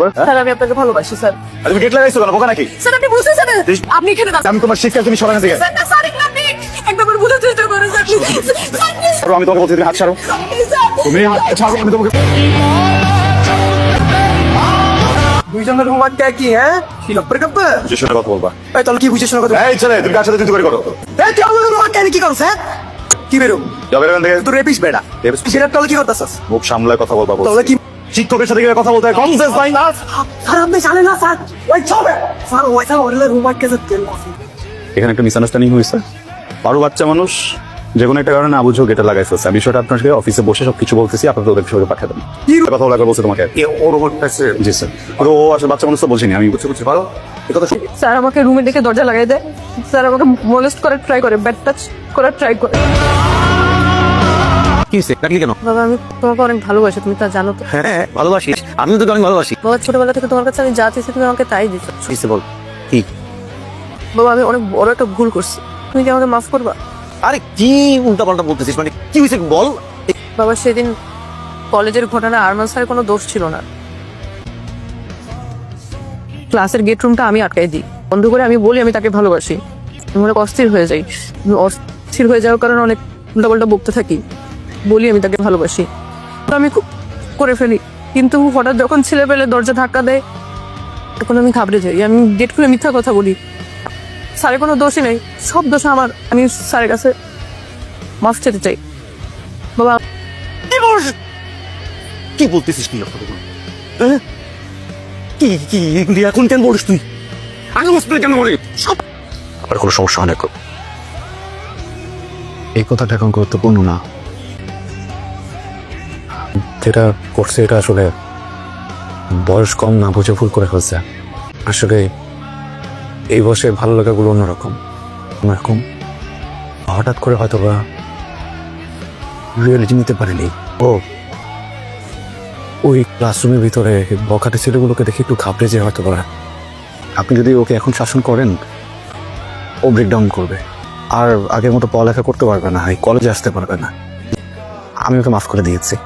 ব্যাপার? স্যার আমি আপনাকে ভালোবাসি স্যার। আর তুমি গেট লাগাইছো কেন? বোকা নাকি? স্যার আপনি বুঝতেছেন না? আপনি এখানে দাঁড়ান। আমি তোমার শিক্ষা তুমি সরানো থেকে। স্যার না স্যার আপনি একবার বুঝার চেষ্টা করুন স্যার। স্যার please, আমি তোমাকে বলছি তুমি হাত ছাড়ো। please, sir. তুমি হাত ছাড়ো, আমি তোমাকে দুইজনের হোমওয়ার্ক কি হ্যাঁ কি লপ্পর কাপ্পা বুঝে শুনে কথা বলবা। এই তাহলে কি বুঝে শোনা কথা এই ছেলে তুমি কার সাথে তুই করে করো? এই তুই আমাদের হোমওয়ার্ক কি করছ হ্যাঁ কি বেরো যাবে এখান থেকে। তুই রেপিস বেড়া Rapist? সেটা তাহলে কি করতাছস মুখ সামলায় কথা বলবা বলছি। তাহলে কি শিক্ষকের সাথে কিভাবে কথা বলতে হয়? কমন সেন্স নাই না? স্যার আপনি জানেন না স্যার ওই চলে স্যার ওই স্যার ওরে হোমওয়ার্ক কে তেল এখানে একটা মিসআন্ডারস্ট্যান্ডিং হয়েছে। পারো বাচ্চা মানুষ যে কোনো একটা কারণে আবুঝো গেটে লাগাই ফেলছে। আমি বিষয়টা আপনার সাথে অফিসে বসে সবকিছু বলতেছি, আপনাদের ওদের সঙ্গে পাঠিয়ে দেন। কি কথা বলা বলছে তোমাকে? ওর হোমওয়ার্ক আছে জি স্যার। তো ও আসলে বাচ্চা মানুষ তো বলছিনি, আমি বুঝতে পারো এই কথা। স্যার আমাকে রুমে ডেকে দরজা লাগাই দেয়। স্যার আমাকে মোলেস্ট করার ট্রাই করে, ব্যাড টাচ করার ট্রাই করে। কি হয়েছে ডাকলি কেন? বাবা আমি তোমাকে অনেক ভালোবাসি, তুমি তা জানো তো। হ্যাঁ ভালোবাসিস, আমিও তোকে অনেক ভালোবাসি। বাবা ছোটবেলা থেকে তোমার কাছে আমি যা চেয়েছি তুমি আমাকে তাই দিচ্ছ। কিসে বল কি? বাবা আমি অনেক বড় একটা ভুল করছি, তুমি কি আমাকে মাফ করবা? আরে কি উল্টা পাল্টা বলতেছিস, মানে কি হয়েছে বল। বাবা সেদিন কলেজের ঘটনা আরমান স্যারের কোনো দোষ ছিল না। ক্লাসের গেট রুমটা আমি আটকাই দিই, বন্ধ করে আমি বলি আমি তাকে ভালোবাসি। আমি অনেক অস্থির হয়ে যাই, আমি অস্থির হয়ে যাওয়ার কারণে অনেক উল্টাপাল্টা বকতে থাকি, বলি আমি তাকে ভালোবাসি। তো আমি খুব করে ফেলি, কিন্তু হঠাৎ যখন ছেলে পেলে দরজা ধাক্কা দেয় তখন আমি ঘাবড়ে যাই, আমি গেট খুলে মিথ্যা কথা বলি। স্যারের কোনো দোষই নেই, সব দোষ আমার। আমি স্যারের কাছে মাফ চেতে চাই। বাবা কি বলতেছিস তুই? হ্যাঁ? কি কি এগুলি এখন কেন বলিস তুই? আগে হসপিটালে কেন বলি? আর কোনো সমস্যা হয় না। এই কথাটা এখন গুরুত্বপূর্ণ না। যেটা করছে এটা আসলে বয়স কম না বুঝে ভুল করে ফেলছে। আসলে এই বয়সে ভালো লাগাগুলো অন্যরকম অন্যরকম। হঠাৎ করে হয়তো বা রিয়েলিটি নিতে পারিনি। ওই ক্লাসরুমের ভিতরে বখাটে ছেলেগুলোকে দেখে একটু ঘাবড়ে যে হয়তো বা আপনি যদি ওকে এখন শাসন করেন ও ব্রেকডাউন করবে, আর আগের মতো পড়ালেখা করতে পারবে না, কলেজে আসতে পারবে না। আমি ওকে মাফ করে দিয়েছি।